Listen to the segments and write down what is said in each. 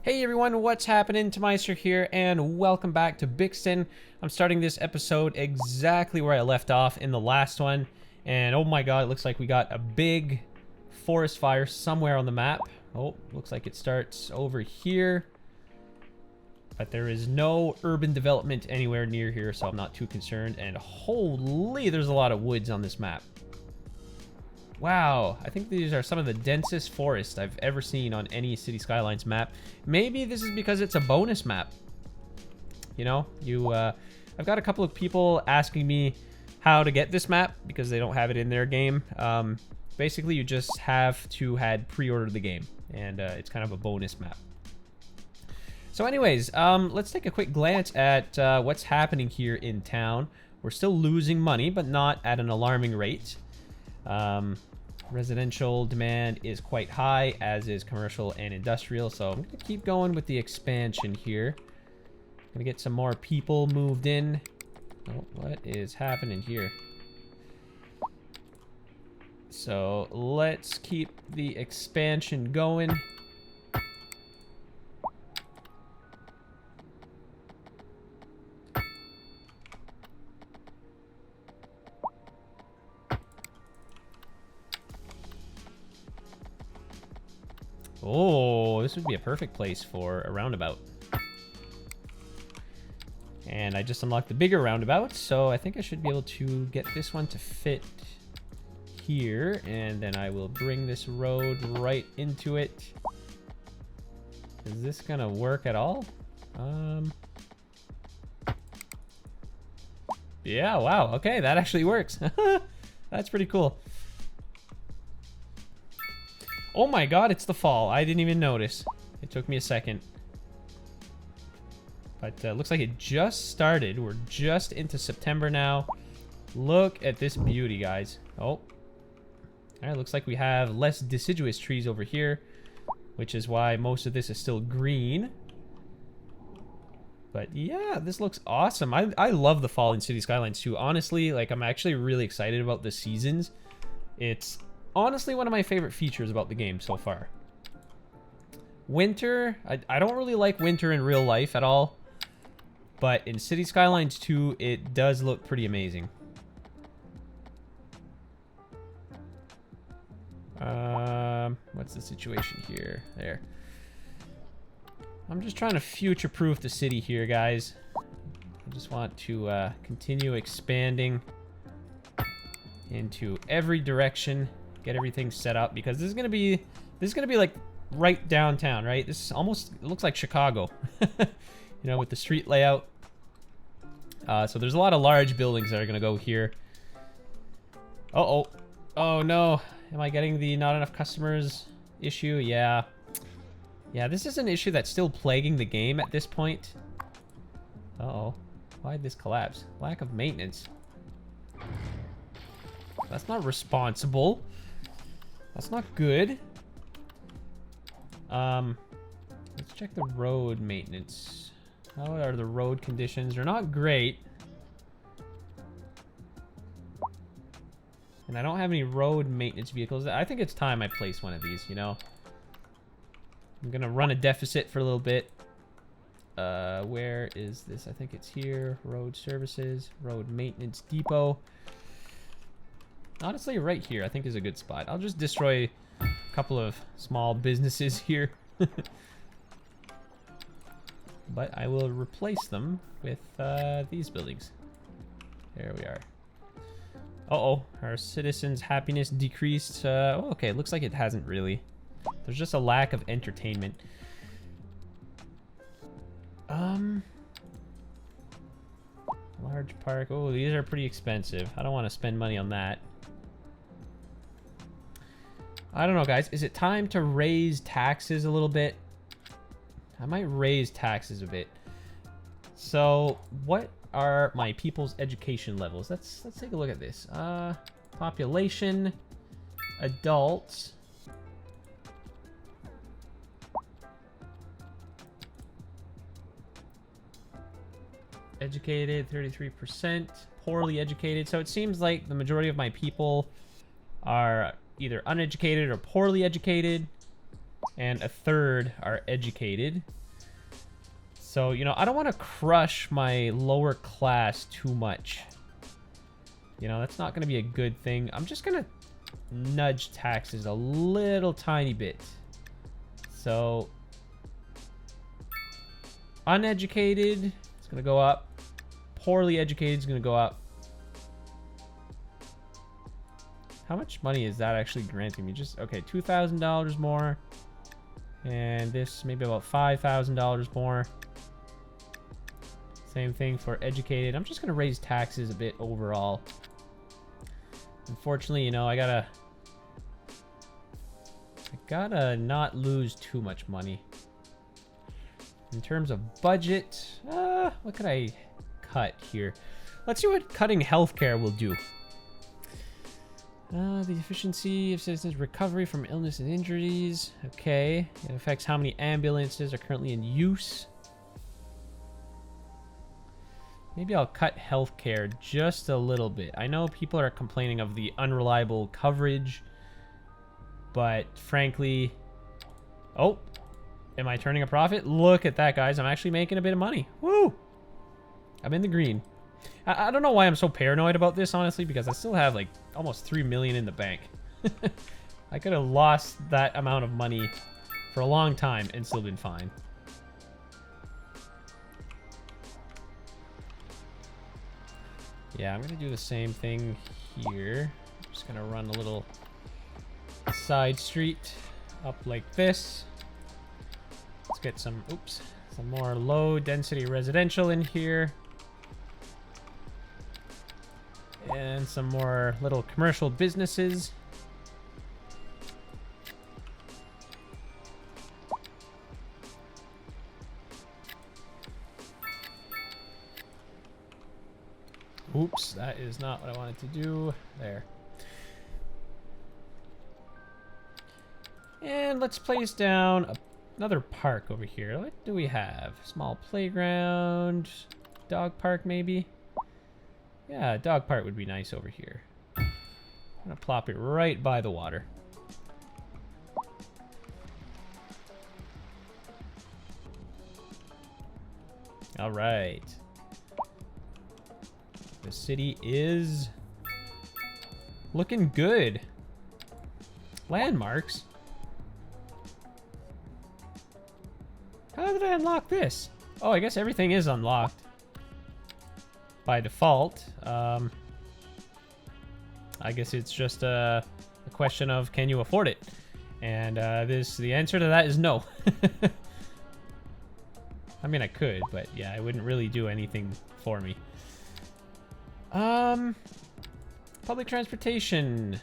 Hey everyone, what's happening? Tomeister here, and welcome back to Bixton. I'm starting this episode exactly where I left off in the last one. And oh my god, it looks like we got a big forest fire somewhere on the map. Oh, looks like it starts over here. But there is no urban development anywhere near here, so I'm not too concerned. And holy, there's a lot of woods on this map. Wow, I think these are some of the densest forests I've ever seen on any City Skylines map. Maybe this is because it's a bonus map. You know, I've got a couple of people asking me how to get this map because they don't have it in their game. Basically, you just have to had pre-ordered the game, and it's kind of a bonus map. So anyways, let's take a quick glance at what's happening here in town. We're still losing money, but not at an alarming rate. Residential demand is quite high, as is commercial and industrial, so I'm gonna keep going with the expansion here. Gonna get some more people moved in. Oh, what is happening here? So let's keep the expansion going. Oh, this would be a perfect place for a roundabout. And I just unlocked the bigger roundabout, so I think I should be able to get this one to fit here. And then I will bring this road right into it. Is this gonna work at all? Yeah, wow, okay, that actually works. That's pretty cool. Oh my god, it's the fall. I didn't even notice. It took me a second. But looks like it just started. We're just into September now. Look at this beauty, guys. Oh. Alright, looks like we have less deciduous trees over here, which is why most of this is still green. But yeah, this looks awesome. I love the fall in City Skylines too. Honestly, like, I'm actually really excited about the seasons. It's honestly one of my favorite features about the game so far. Winter, I don't really like winter in real life at all, but in City Skylines 2 it does look pretty amazing. What's the situation here? There. I'm just trying to future-proof the city here, guys. I just want to continue expanding into every direction. Get everything set up, because this is gonna be like right downtown, right? This is almost, it looks like Chicago, you know, with the street layout. So there's a lot of large buildings that are gonna go here. Oh no, am I getting the not enough customers issue? Yeah, this is an issue that's still plaguing the game at this point. Why'd this collapse? Lack of maintenance. That's not responsible. That's not good. Let's check the road maintenance. How are the road conditions? They're not great. And I don't have any road maintenance vehicles. I think it's time I place one of these, you know? I'm gonna run a deficit for a little bit. Where is this? I think it's here. Road services, road maintenance depot. Honestly, right here, I think is a good spot. I'll just destroy a couple of small businesses here. But I will replace them with these buildings. There we are. Our citizens' happiness decreased. Okay, looks like it hasn't really. There's just a lack of entertainment. Large park. Oh, these are pretty expensive. I don't want to spend money on that. I don't know, guys. Is it time to raise taxes a little bit? I might raise taxes a bit. So, what are my people's education levels? Let's take a look at this. Population, adults. Educated, 33%. Poorly educated. So it seems like the majority of my people are either uneducated or poorly educated, and a third are educated. So, you know, I don't want to crush my lower class too much. You know, that's not going to be a good thing. I'm just going to nudge taxes a little tiny bit. So, uneducated, it's going to go up. Poorly educated is going to go up. How much money is that actually granting me? Just, okay, $2,000 more. And this, maybe about $5,000 more. Same thing for educated. I'm just going to raise taxes a bit overall. Unfortunately, you know, I gotta not lose too much money. In terms of budget, what could I cut here? Let's see what cutting healthcare will do. The efficiency of citizens' recovery from illness and injuries. Okay. It affects how many ambulances are currently in use. Maybe I'll cut healthcare just a little bit. I know people are complaining of the unreliable coverage, but frankly... Oh, am I turning a profit? Look at that, guys. I'm actually making a bit of money. Woo! I'm in the green. I don't know why I'm so paranoid about this, honestly, because I still have, like, almost 3 million in the bank. I could have lost that amount of money for a long time and still been fine. Yeah, I'm going to do the same thing here. I'm just going to run a little side street up like this. Let's get some, oops, some more low density residential in here. And some more little commercial businesses. Oops, that is not what I wanted to do. There. And let's place down another park over here. What do we have? Small playground, dog park maybe? Yeah, dog park would be nice over here. I'm gonna plop it right by the water. All right. The city is looking good. Landmarks? How did I unlock this? Oh, I guess everything is unlocked by default. I guess it's just a question of can you afford it? And the answer to that is no. I mean, I could, but yeah, it wouldn't really do anything for me. Public transportation.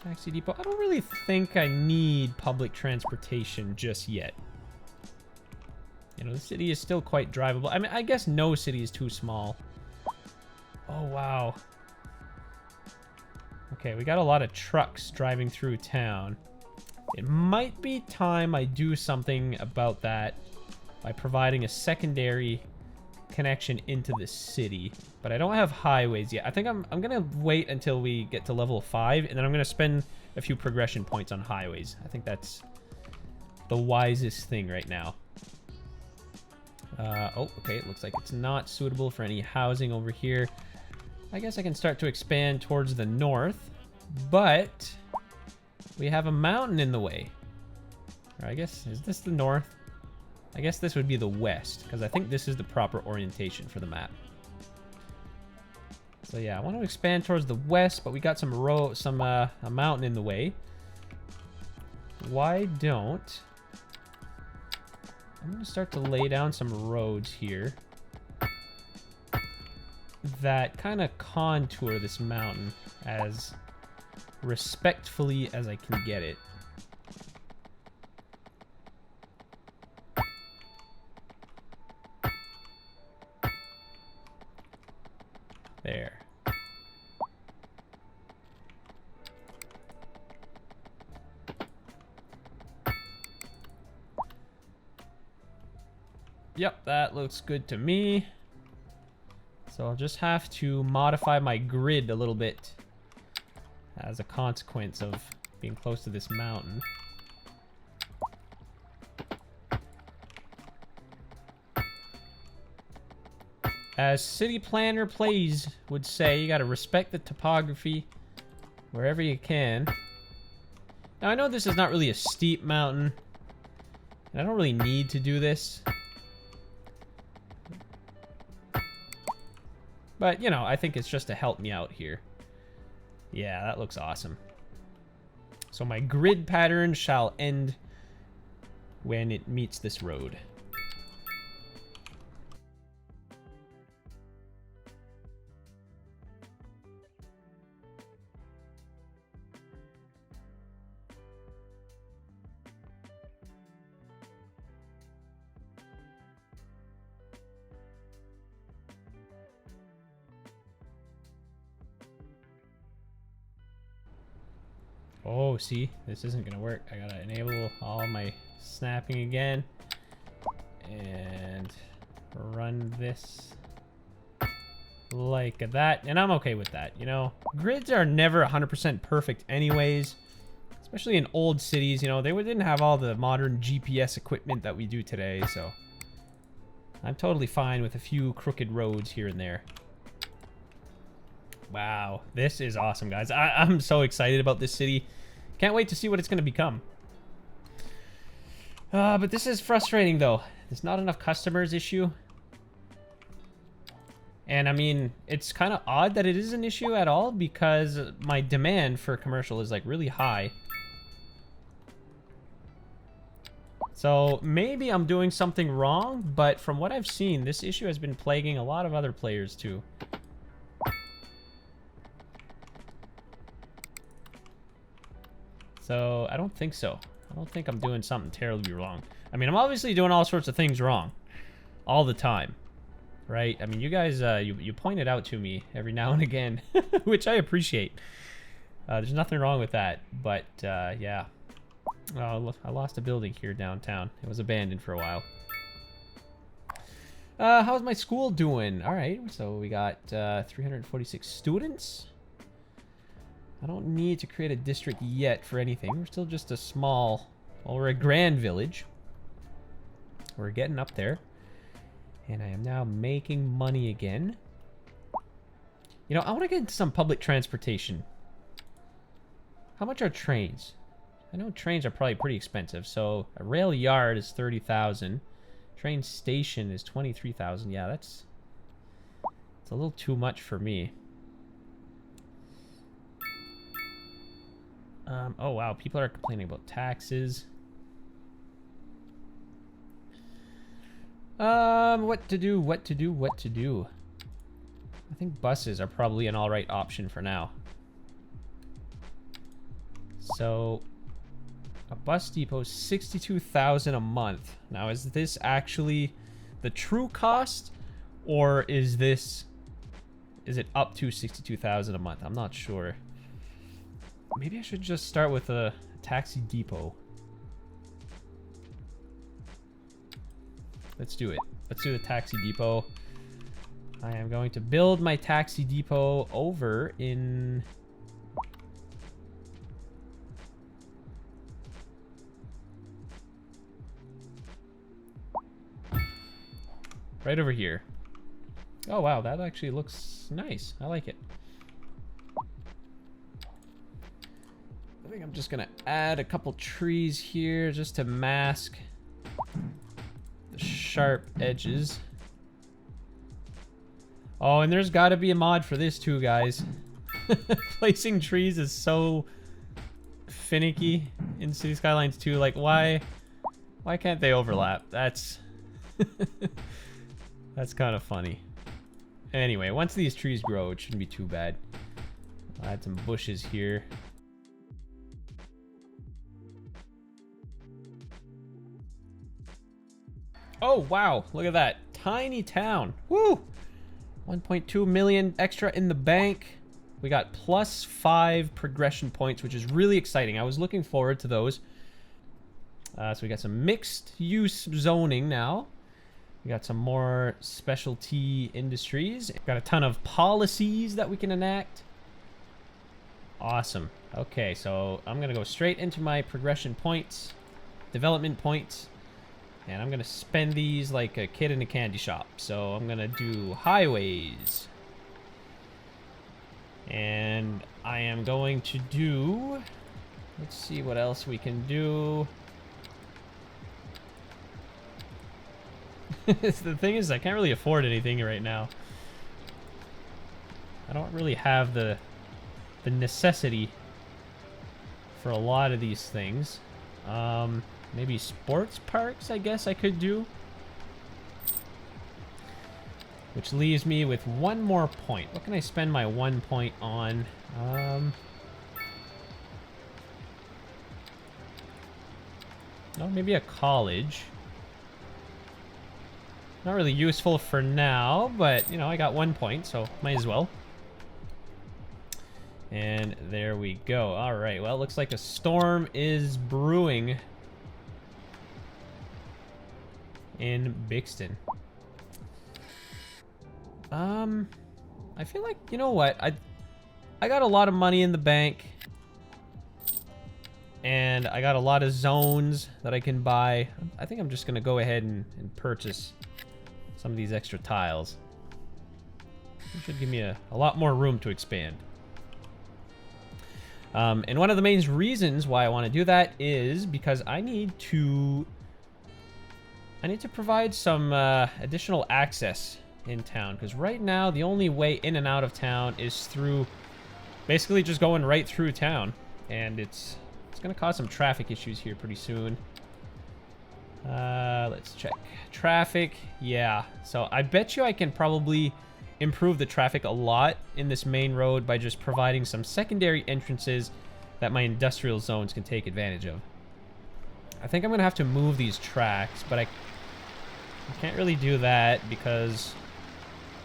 Taxi depot. I don't really think I need public transportation just yet. You know, the city is still quite drivable. I mean, I guess no city is too small. Oh, wow. Okay, we got a lot of trucks driving through town. It might be time I do something about that by providing a secondary connection into the city. But I don't have highways yet. I think I'm gonna wait until we get to level 5, and then I'm gonna spend a few progression points on highways. I think that's the wisest thing right now. Oh, okay, it looks like it's not suitable for any housing over here. I guess I can start to expand towards the north, but we have a mountain in the way. Or I guess, is this the north? I guess this would be the west, because I think this is the proper orientation for the map. So yeah, I want to expand towards the west, but we got a mountain in the way. Why don't... I'm going to start to lay down some roads here that kind of contour this mountain as respectfully as I can get it. There. Yep, that looks good to me. So I'll just have to modify my grid a little bit as a consequence of being close to this mountain. As City Planner Plays would say, you gotta respect the topography wherever you can. Now, I know this is not really a steep mountain, and I don't really need to do this. But, you know, I think it's just to help me out here. Yeah, that looks awesome. So my grid pattern shall end when it meets this road. Oh, see, this isn't gonna work. I gotta enable all my snapping again and run this like that, and I'm okay with that. You know, grids are never 100% perfect anyways, especially in old cities. You know, they didn't have all the modern GPS equipment that we do today, so I'm totally fine with a few crooked roads here and there. Wow, this is awesome, guys. I'm so excited about this city. Can't wait to see what it's going to become. But this is frustrating, though. There's not enough customers issue. And, I mean, it's kind of odd that it is an issue at all, because my demand for commercial is, like, really high. So, maybe I'm doing something wrong, but from what I've seen, this issue has been plaguing a lot of other players, too. So, I don't think so. I don't think I'm doing something terribly wrong. I mean, I'm obviously doing all sorts of things wrong. All the time. Right? I mean, you guys, you point it out to me every now and again. Which I appreciate. There's nothing wrong with that. But, yeah. Oh, I lost a building here downtown. It was abandoned for a while. How's my school doing? Alright, so we got 346 students. I don't need to create a district yet for anything. We're still just a small... Well, we're a grand village. We're getting up there. And I am now making money again. You know, I want to get into some public transportation. How much are trains? I know trains are probably pretty expensive. So, a rail yard is 30,000. Train station is 23,000. Yeah, it's a little too much for me. Oh wow, people are complaining about taxes. What to do? I think buses are probably an alright option for now. So, a bus depot is 62,000 a month. Now, is this actually the true cost, or is it up to 62,000 a month? I'm not sure. Maybe I should just start with a taxi depot. Let's do it. Let's do the taxi depot. I am going to build my taxi depot over in... right over here. Oh wow, that actually looks nice. I like it. I think I'm just gonna add a couple trees here just to mask the sharp edges. Oh, and there's gotta be a mod for this too, guys. Placing trees is so finicky in City Skylines 2. Like, why can't they overlap? That's that's kind of funny. Anyway, once these trees grow, it shouldn't be too bad. I'll add some bushes here. Oh, wow. Look at that. Tiny town. Woo! 1.2 million extra in the bank. We got +5 progression points, which is really exciting. I was looking forward to those. So we got some mixed use zoning now. We got some more specialty industries. Got a ton of policies that we can enact. Awesome. Okay, so I'm going to go straight into my progression points, development points. And I'm gonna spend these like a kid in a candy shop. So I'm gonna do highways. And I am going to do... Let's see what else we can do. The thing is, I can't really afford anything right now. I don't really have the necessity for a lot of these things. Maybe sports parks, I guess I could do. Which leaves me with one more point. What can I spend my 1 point on? No, maybe a college. Not really useful for now, but, you know, I got 1 point, so might as well. And there we go. All right, well, it looks like a storm is brewing in Bixton. I feel like, you know what? I got a lot of money in the bank. And I got a lot of zones that I can buy. I think I'm just going to go ahead and purchase some of these extra tiles. It should give me a lot more room to expand. And one of the main reasons why I want to do that is because I need to provide some additional access in town, because right now the only way in and out of town is through basically just going right through town, and it's gonna cause some traffic issues here pretty soon. Let's check traffic. Yeah, so I bet you I can probably improve the traffic a lot in this main road by just providing some secondary entrances that my industrial zones can take advantage of. I think I'm gonna have to move these tracks, but I can't really do that because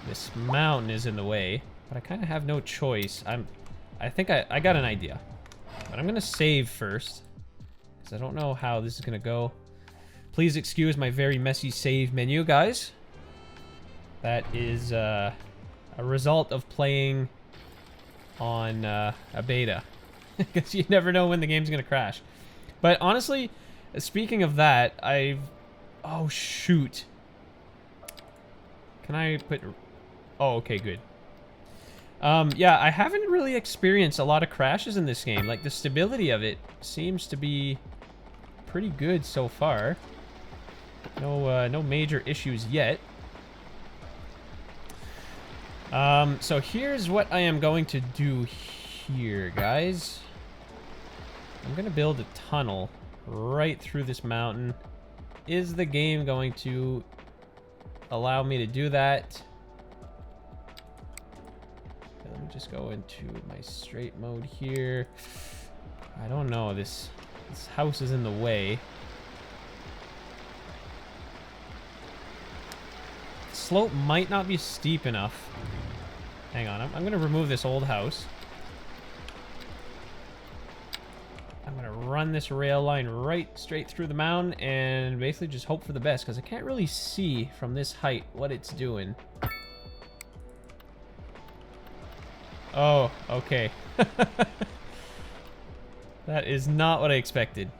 this mountain is in the way. But I kind of have no choice. I think I got an idea, but I'm gonna save first because I don't know how this is gonna go. Please excuse my very messy save menu, guys. That is a result of playing on a beta, because you never know when the game's gonna crash. But honestly, speaking of that, oh shoot. Can I put... Oh, okay, good. Yeah, I haven't really experienced a lot of crashes in this game. Like, the stability of it seems to be pretty good so far. No major issues yet. So here's what I am going to do here, guys. I'm gonna build a tunnel right through this mountain. Is the game going to allow me to do that? Okay, let me just go into my straight mode here. I don't know, this house is in the way. Slope might not be steep enough. Hang on, I'm gonna remove this old house. I'm gonna run this rail line right straight through the mountain and basically just hope for the best, because I can't really see from this height what it's doing. Oh, okay. That is not what I expected.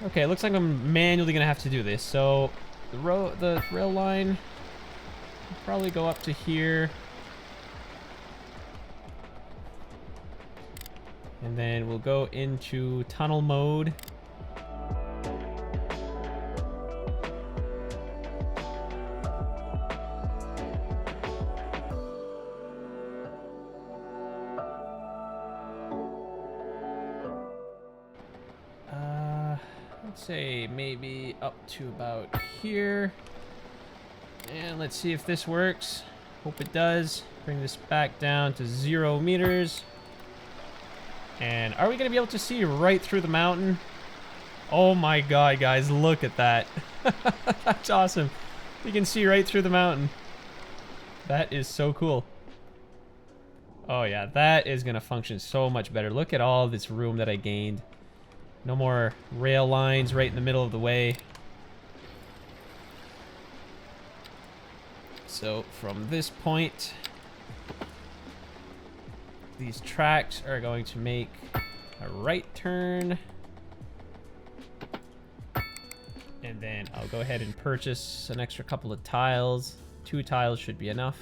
Okay, it looks like I'm manually gonna have to do this. So the rail line will probably go up to here. And then we'll go into tunnel mode. Let's say maybe up to about here. And let's see if this works. Hope it does. Bring this back down to 0 meters. And are we going to be able to see right through the mountain? Oh my god, guys, look at that. That's awesome. You can see right through the mountain. That is so cool. Oh yeah, that is going to function so much better. Look at all this room that I gained. No more rail lines right in the middle of the way. So from this point, these tracks are going to make a right turn. And then I'll go ahead and purchase an extra couple of tiles. 2 tiles should be enough.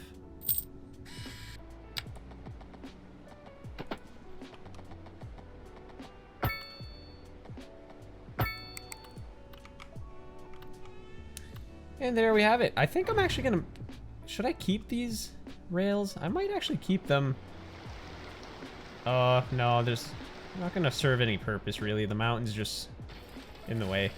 And there we have it. I think I'm actually gonna... Should I keep these rails? I might actually keep them. No, there's not gonna serve any purpose really. The mountain's just in the way.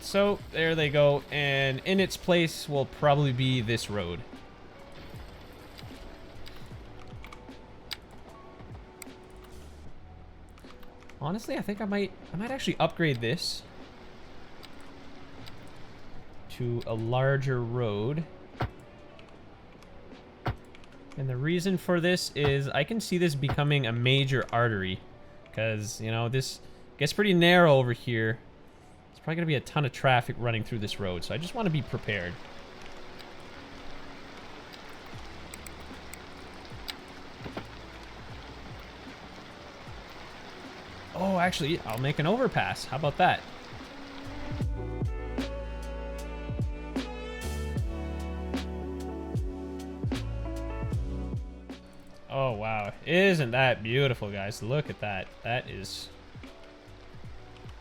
So there they go, and in its place will probably be this road. Honestly, I think I might actually upgrade this to a larger road. And the reason for this is I can see this becoming a major artery, because, you know, this gets pretty narrow over here. There's probably going to be a ton of traffic running through this road, so I just want to be prepared. Oh, actually, I'll make an overpass. How about that? Oh, wow. Isn't that beautiful, guys? Look at that. That is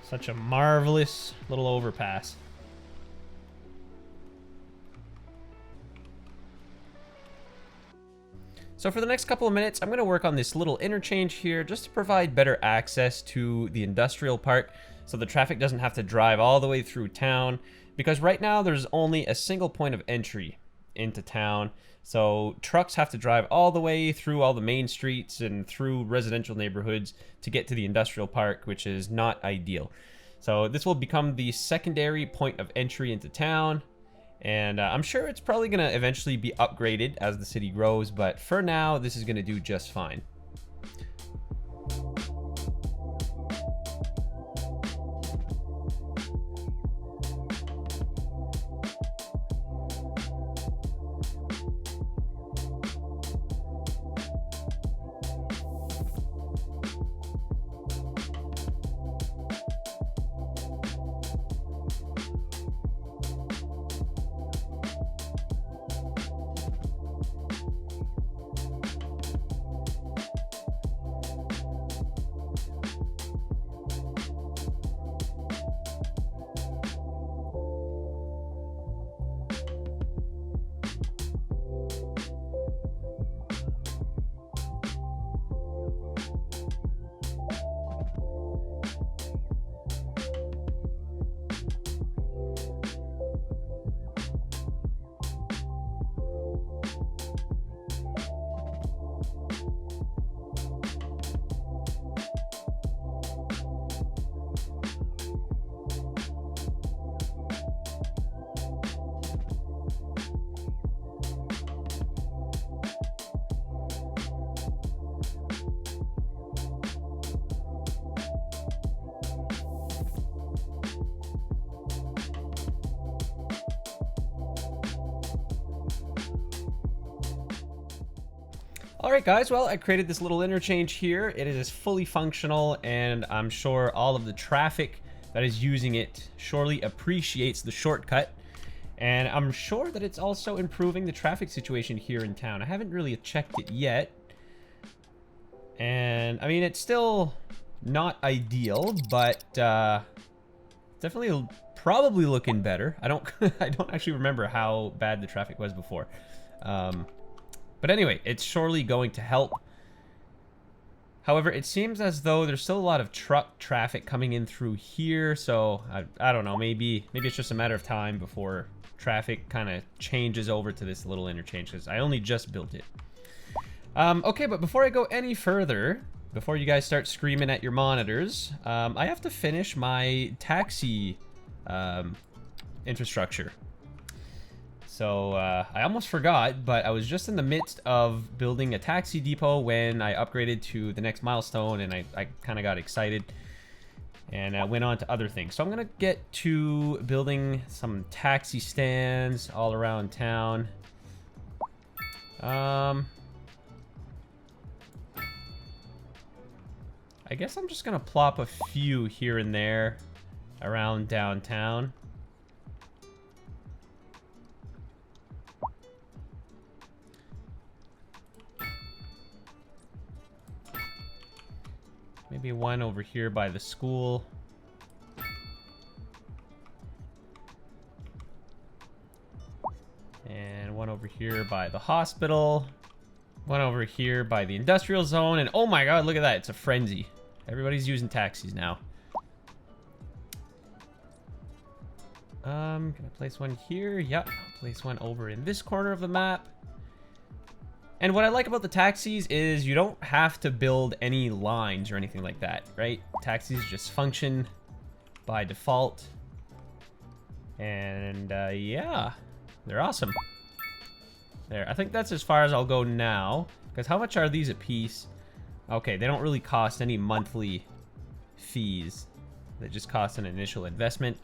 such a marvelous little overpass. So for the next couple of minutes, I'm going to work on this little interchange here just to provide better access to the industrial part so the traffic doesn't have to drive all the way through town, because right now there's only a single point of entry into town. So trucks have to drive all the way through all the main streets and through residential neighborhoods to get to the industrial park, which is not ideal. So this will become the secondary point of entry into town. And I'm sure it's probably going to eventually be upgraded as the city grows, but for now, this is going to do just fine. Alright guys, well, I created this little interchange here. It is fully functional, and I'm sure all of the traffic that is using it surely appreciates the shortcut. And I'm sure that it's also improving the traffic situation here in town. I haven't really checked it yet. And, I mean, it's still not ideal, but definitely probably looking better. I don't actually remember how bad the traffic was before. But anyway, it's surely going to help. However, it seems as though there's still a lot of truck traffic coming in through here, so I don't know, maybe it's just a matter of time before traffic kind of changes over to this little interchange, because I only just built it. Okay, but before I go any further, before you guys start screaming at your monitors, I have to finish my taxi infrastructure. So I almost forgot, but I was just in the midst of building a taxi depot when I upgraded to the next milestone, and I kind of got excited and I went on to other things. So I'm going to get to building some taxi stands all around town. I guess I'm just going to plop a few here and there around downtown. Maybe one over here by the school. And one over here by the hospital. One over here by the industrial zone. And oh my god, look at that. It's a frenzy. Everybody's using taxis now. Can I place one here? Yep. I'll place one over in this corner of the map. And what I like about the taxis is you don't have to build any lines or anything like that, right? Taxis just function by default. And yeah, they're awesome. There, I think that's as far as I'll go now. Because how much are these a piece? Okay, they don't really cost any monthly fees. They just cost an initial investment.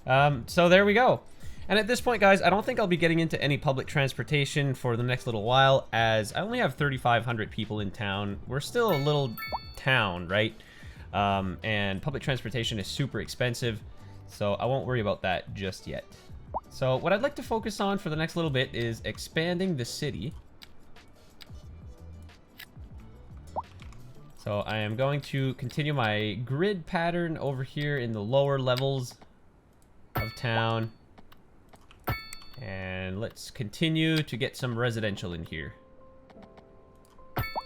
So there we go. And at this point, guys, I don't think I'll be getting into any public transportation for the next little while, as I only have 3,500 people in town. We're still a little town, right? And public transportation is super expensive, so I won't worry about that just yet. So what I'd like to focus on for the next little bit is expanding the city. So I am going to continue my grid pattern over here in the lower levels of town. And let's continue to get some residential in here.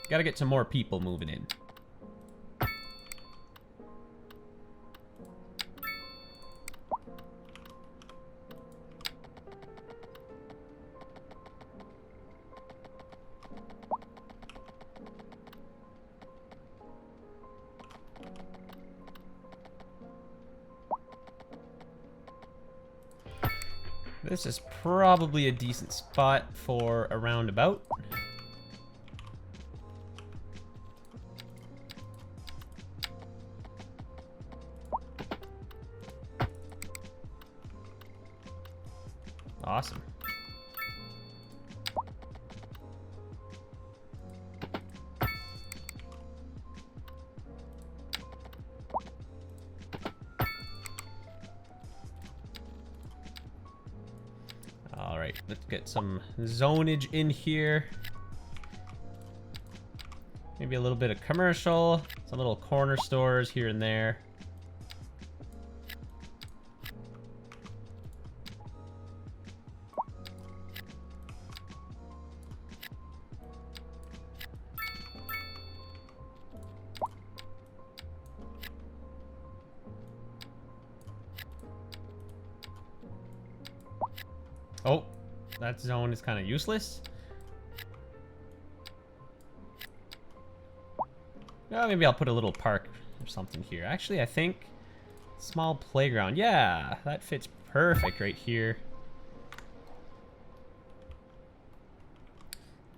Gotta get some more people moving in. This is probably a decent spot for a roundabout. Awesome. Alright, let's get some zonage in here. Maybe a little bit of commercial, some little corner stores here and there. Oh, that zone is kind of useless. Oh, maybe I'll put a little park or something here. Actually, I think small playground. Yeah, that fits perfect right here.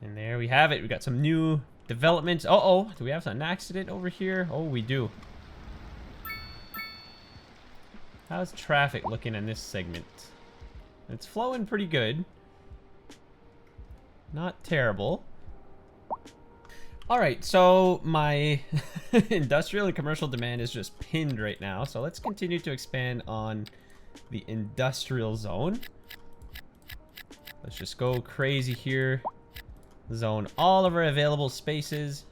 And there we have it. We got some new developments. Uh-oh, do we have an accident over here? Oh, we do. How's traffic looking in this segment? It's flowing pretty good. Not terrible. Alright, so my industrial and commercial demand is just pinned right now. So let's continue to expand on the industrial zone. Let's just go crazy here. Zone all of our available spaces.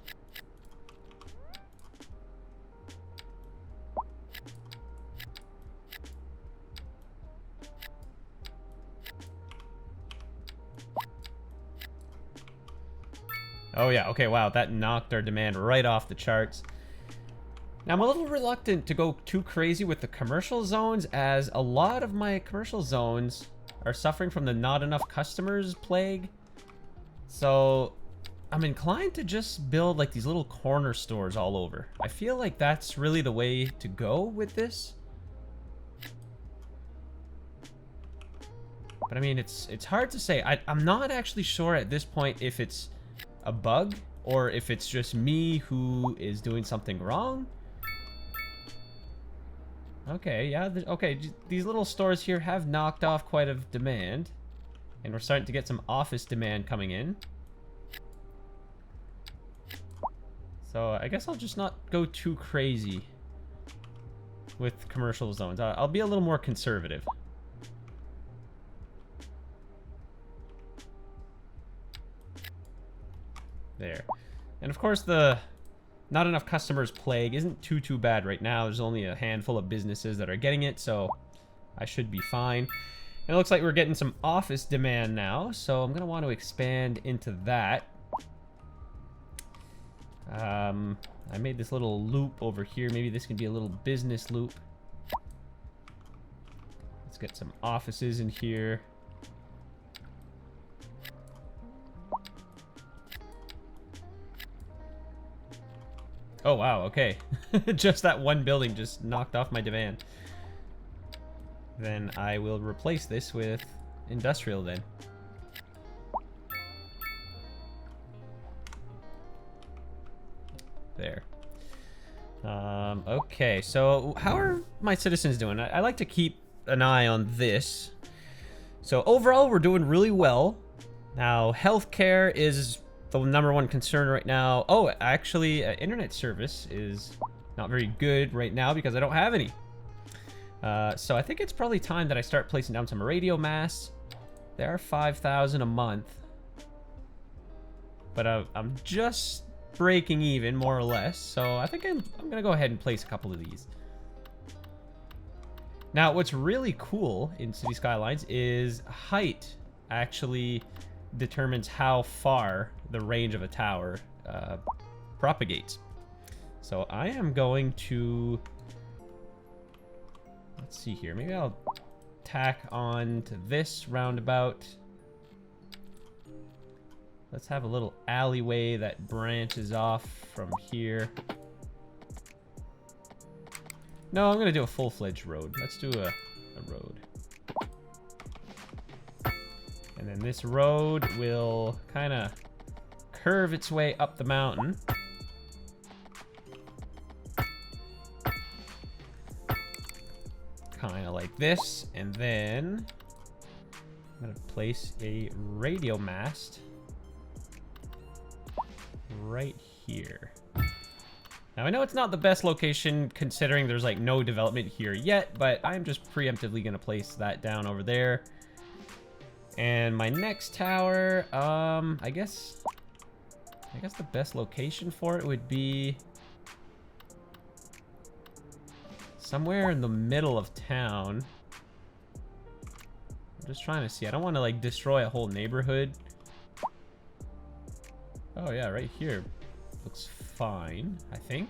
Oh yeah, okay, wow, that knocked our demand right off the charts. Now I'm a little reluctant to go too crazy with the commercial zones, as a lot of my commercial zones are suffering from the not enough customers plague. So I'm inclined to just build like these little corner stores all over. I feel like that's really the way to go with this. But I mean, it's hard to say. I'm not actually sure at this point if it's a bug or if it's just me who is doing something wrong. Okay, yeah, okay, these little stores here have knocked off quite a demand, and we're starting to get some office demand coming in. So I guess I'll just not go too crazy with commercial zones. I'll be a little more conservative. There. And of course, the not enough customers plague isn't too bad right now. There's only a handful of businesses that are getting it, so I should be fine. And it looks like we're getting some office demand now, so I'm going to want to expand into that. I made this little loop over here. Maybe this can be a little business loop. Let's get some offices in here. Oh, wow, okay. Just that one building just knocked off my divan. Then I will replace this with industrial then. There. Okay, so how are my citizens doing? I like to keep an eye on this. So overall, we're doing really well. Now, healthcare is the #1 concern right now. Oh, actually, internet service is not very good right now because I don't have any. So I think it's probably time that I start placing down some radio masts. They are 5,000 a month. But I'm just breaking even, more or less. So I think I'm going to go ahead and place a couple of these. Now, what's really cool in City Skylines is height actually determines how far the range of a tower propagates. So I am going to... Let's see here. Maybe I'll tack on to this roundabout. Let's have a little alleyway that branches off from here. No, I'm going to do a full-fledged road. Let's do a road. And then this road will kind of curve its way up the mountain. Kind of like this. And then I'm going to place a radio mast right here. Now, I know it's not the best location considering there's like no development here yet, but I'm just preemptively going to place that down over there. And my next tower, I guess the best location for it would be somewhere in the middle of town. I'm just trying to see. I don't want to like destroy a whole neighborhood. Oh yeah, right here looks fine, I think.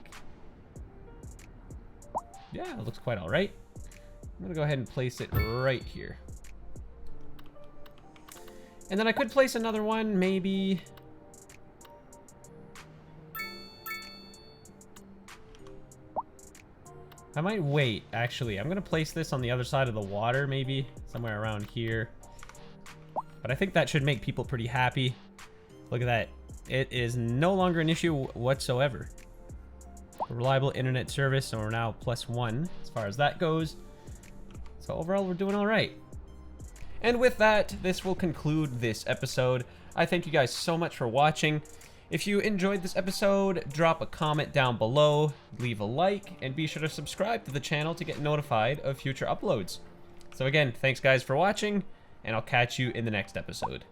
Yeah, it looks quite all right. I'm gonna go ahead and place it right here. And then I could place another one, maybe. I might wait, actually. I'm gonna place this on the other side of the water, maybe somewhere around here. But I think that should make people pretty happy. Look at that. It is no longer an issue whatsoever. A reliable internet service, so we're now +1 as far as that goes. So overall, we're doing all right. And with that, this will conclude this episode. I thank you guys so much for watching. If you enjoyed this episode, drop a comment down below, leave a like, and be sure to subscribe to the channel to get notified of future uploads. So again, thanks guys for watching, and I'll catch you in the next episode.